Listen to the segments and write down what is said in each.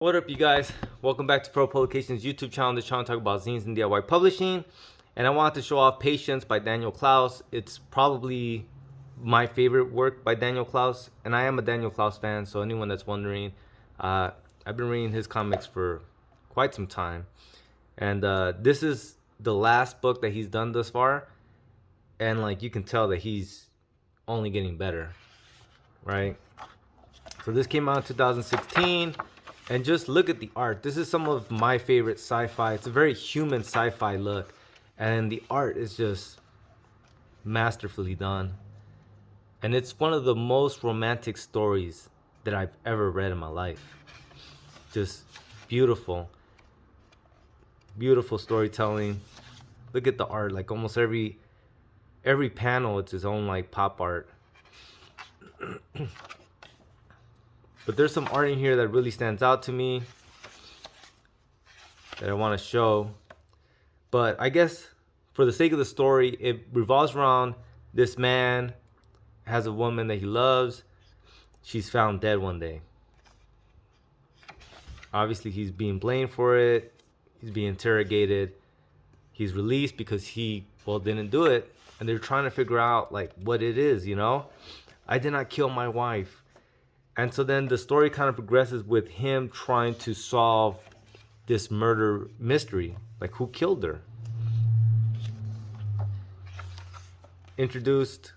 What up, you guys? Welcome back to Pro Publications YouTube channel. This channel talk about zines and DIY publishing, and I wanted to show off Patience by Daniel Clowes. It's probably my favorite work by Daniel Clowes, and I am a Daniel Clowes fan. So anyone that's wondering, I've been reading his comics for quite some time, and this is the last book that he's done thus far, and like you can tell that he's only getting better, right? So this came out in 2016. And just look at the art. This is some of my favorite sci-fi. It's a very human sci-fi look. And the art is just masterfully done. And it's one of the most romantic stories that I've ever read in my life. Just beautiful. Beautiful storytelling. Look at the art. Like almost every panel, it's his own like pop art. But there's some art in here that really stands out to me that I want to show. But I guess for the sake of the story, it revolves around this man has a woman that he loves. She's found dead one day. Obviously, he's being blamed for it. He's being interrogated. He's released because he, didn't do it. And they're trying to figure out like what it is, you know? I did not kill my wife. And so then the story kind of progresses with him trying to solve this murder mystery. Like, who killed her? Introduced,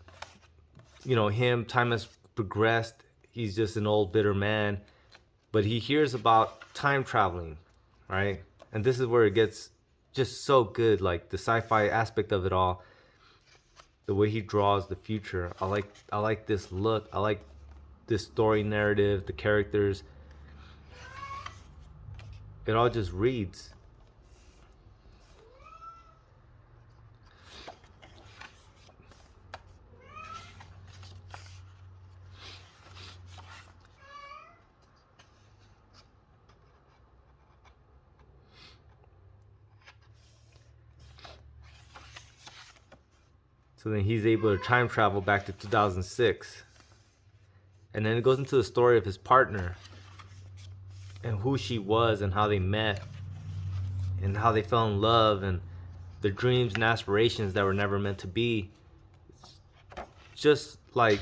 him, time has progressed. He's just an old, bitter man. But he hears about time traveling, right? And this is where it gets just so good. Like, the sci-fi aspect of it all. The way he draws the future. I like this look. I like this story narrative, the characters. It all just reads. So then he's able to time travel back to 2006. And then it goes into the story of his partner and who she was and how they met and how they fell in love and the dreams and aspirations that were never meant to be. Just like,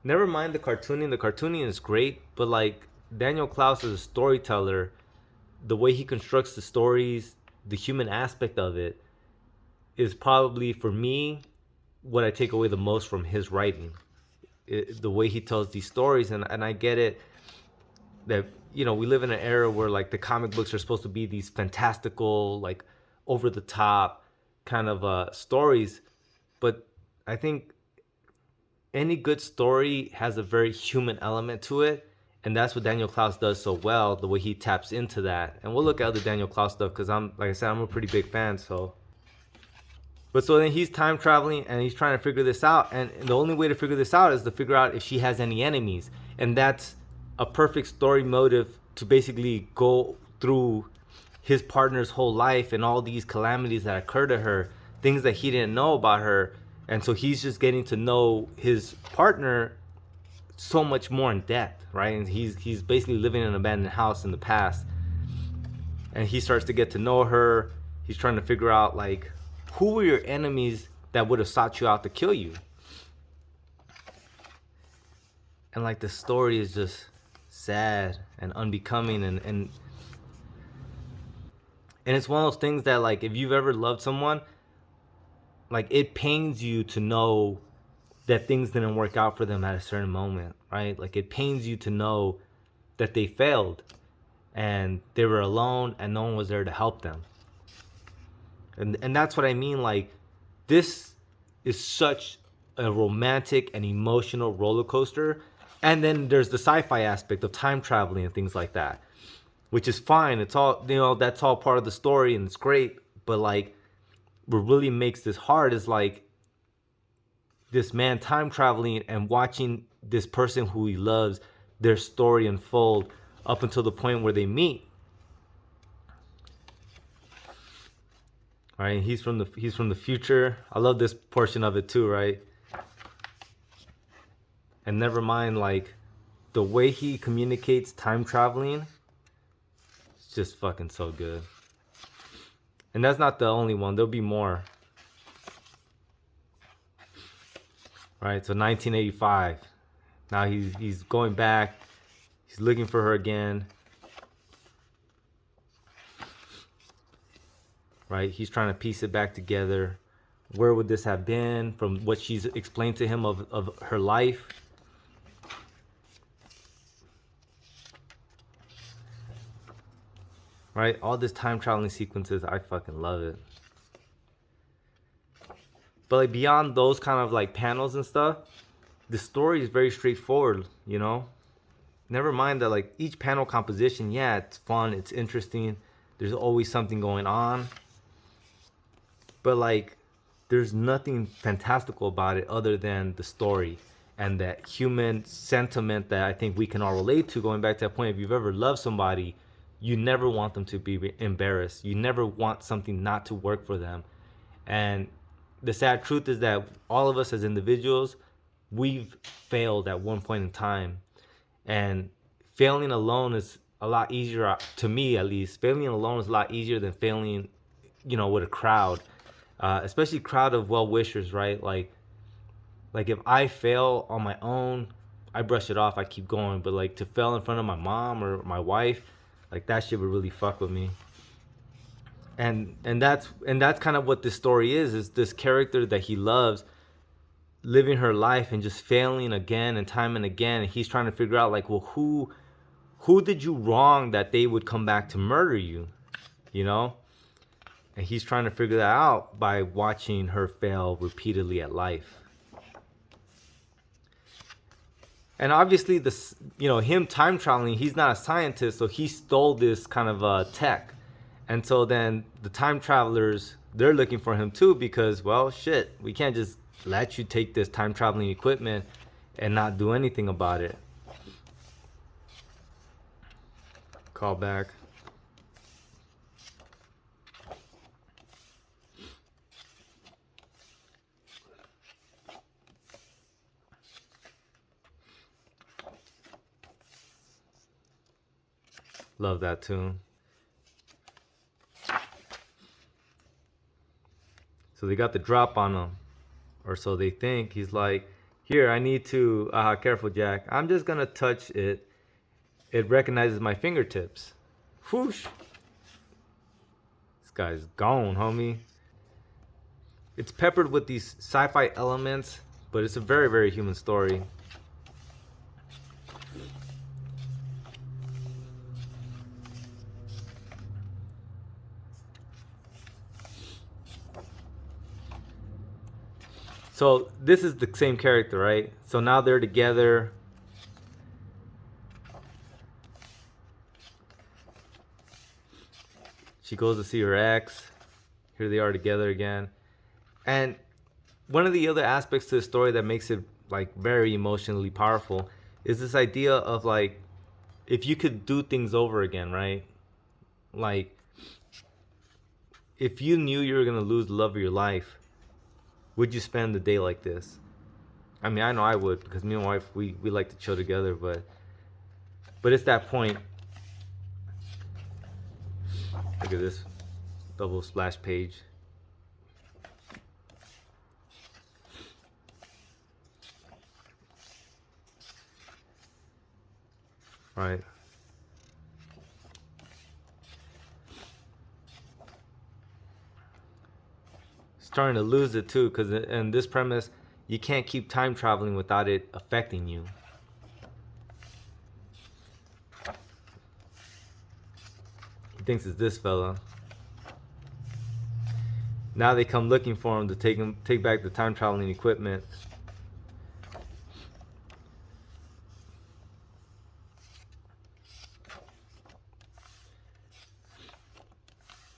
never mind the cartooning. The cartooning is great, but like Daniel Clowes is a storyteller. The way he constructs the stories, the human aspect of it is probably, for me, what I take away the most from his writing. The way he tells these stories, and I get it that we live in an era where like the comic books are supposed to be these fantastical, like over the top kind of stories, but I think any good story has a very human element to it, and that's what Daniel Clowes does so well, the way he taps into that. And we'll look at other Daniel Clowes stuff because I'm a pretty big fan. But so then he's time traveling and he's trying to figure this out. And the only way to figure this out is to figure out if she has any enemies. And that's a perfect story motive to basically go through his partner's whole life and all these calamities that occur to her, things that he didn't know about her. And so he's just getting to know his partner so much more in depth, right? And he's basically living in an abandoned house in the past. And he starts to get to know her. He's trying to figure out like, who were your enemies that would have sought you out to kill you? And like the story is just sad and unbecoming, and it's one of those things that like if you've ever loved someone, like it pains you to know that things didn't work out for them at a certain moment, right? Like it pains you to know that they failed and they were alone and no one was there to help them. And that's what I mean, like, this is such a romantic and emotional roller coaster. And then there's the sci-fi aspect of time traveling and things like that, which is fine. It's all, that's all part of the story and it's great. But like, what really makes this hard is like this man time traveling and watching this person who he loves, their story unfold up until the point where they meet. Right, he's from the future. I love this portion of it too, right? And never mind like the way he communicates time traveling just fucking so good. And that's not the only one. There'll be more. Right, so 1985. Now he's going back. He's looking for her again. Right, he's trying to piece it back together. Where would this have been from what she's explained to him of her life? Right, all this time traveling sequences, I fucking love it. But like beyond those kind of like panels and stuff, the story is very straightforward, you know? Never mind that like each panel composition, yeah, it's fun, it's interesting. There's always something going on. But like there's nothing fantastical about it other than the story and that human sentiment that I think we can all relate to. Going back to that point, if you've ever loved somebody, you never want them to be embarrassed. You never want something not to work for them. And the sad truth is that all of us as individuals, we've failed at one point in time. And failing alone is a lot easier, to me at least. Failing alone is a lot easier than failing, you know, with a crowd. Especially crowd of well-wishers, right? Like if I fail on my own, I brush it off, I keep going. But like to fail in front of my mom or my wife, like that shit would really fuck with me. And that's kind of what this story is this character that he loves living her life and just failing again and time and again. And he's trying to figure out like, well, who did you wrong that they would come back to murder you, you know? And he's trying to figure that out by watching her fail repeatedly at life. And obviously, this, you know, him time traveling, he's not a scientist, so he stole this kind of tech. And so then the time travelers, they're looking for him too because, well, shit, we can't just let you take this time traveling equipment and not do anything about it. Call back. Love that tune. So they got the drop on him, or so they think. He's like, here, I need to, careful, Jack. I'm just gonna touch it. It recognizes my fingertips. Whoosh. This guy's gone, homie. It's peppered with these sci-fi elements, but it's a very, very human story. So this is the same character, right? So now they're together. She goes to see her ex. Here they are together again. And one of the other aspects to the story that makes it like very emotionally powerful is this idea of like, if you could do things over again, right? Like, if you knew you were gonna lose the love of your life, would you spend the day like this? I mean, I know I would, because me and my wife, we like to chill together, but it's that point. Look at this double splash page. Right. Starting to lose it too, because in this premise, you can't keep time traveling without it affecting you. He thinks it's this fella. Now they come looking for him to take back the time traveling equipment.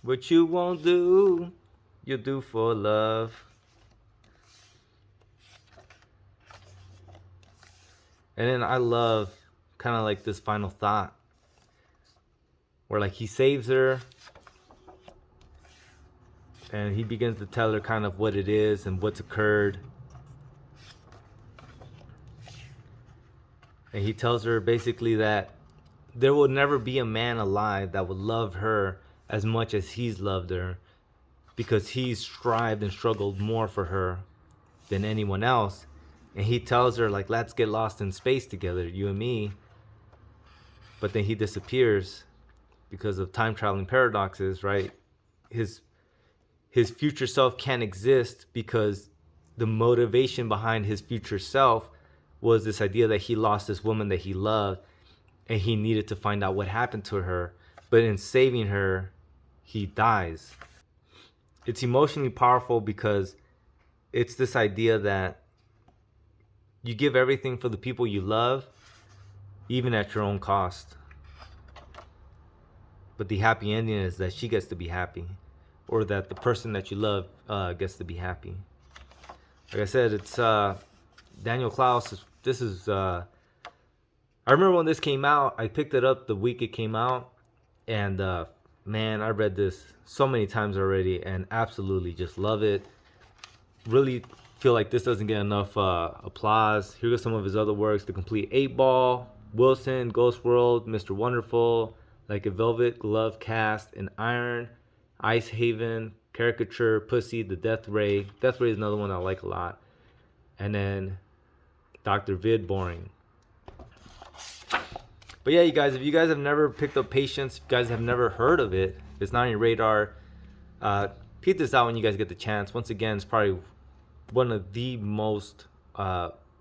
What you won't do, you do for love. And then I love kind of like this final thought where like he saves her and he begins to tell her kind of what it is and what's occurred. And he tells her basically that there will never be a man alive that would love her as much as he's loved her, because he's strived and struggled more for her than anyone else. And he tells her, like, let's get lost in space together, you and me. But then he disappears because of time traveling paradoxes, right? His future self can't exist because the motivation behind his future self was this idea that he lost this woman that he loved, and he needed to find out what happened to her. But in saving her, he dies. It's emotionally powerful because it's this idea that you give everything for the people you love, even at your own cost. But the happy ending is that she gets to be happy, or that the person that you love gets to be happy. Like I said, it's Daniel Clowes. This is I remember when this came out, I picked it up the week it came out, and man, I read this so many times already and absolutely just love it. Really feel like this doesn't get enough applause. Here goes some of his other works: The Complete 8 Ball, Wilson, Ghost World, Mr. Wonderful, Like a Velvet Glove Cast in Iron, Ice Haven, Caricature, Pussy, The Death Ray. Death Ray is another one I like a lot. And then Dr. Vid Boring. But yeah, you guys, if you guys have never picked up Patience, if you guys have never heard of it, if it's not on your radar, peep this out when you guys get the chance. Once again, it's probably one of the most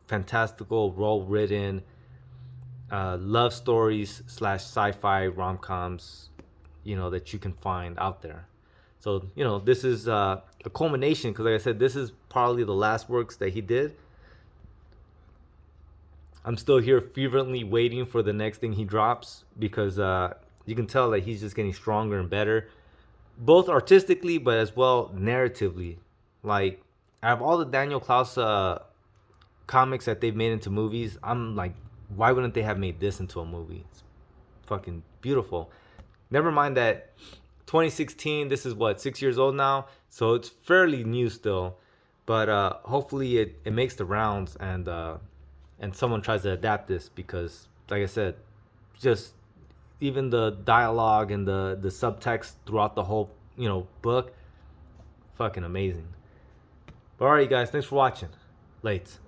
fantastical, well-written love stories / sci-fi rom-coms, that you can find out there. So, this is a culmination, because like I said, this is probably the last works that he did. I'm still here fervently waiting for the next thing he drops, because you can tell that he's just getting stronger and better, both artistically but as well narratively. Like, out of all the Daniel Clowes comics that they've made into movies, I'm like, why wouldn't they have made this into a movie? It's fucking beautiful. Never mind that 2016, this is what, 6 years old now, so it's fairly new still. But hopefully it makes the rounds, and someone tries to adapt this, because like I said, just even the dialogue and the subtext throughout the whole book, fucking amazing. But alright, guys, thanks for watching. Late.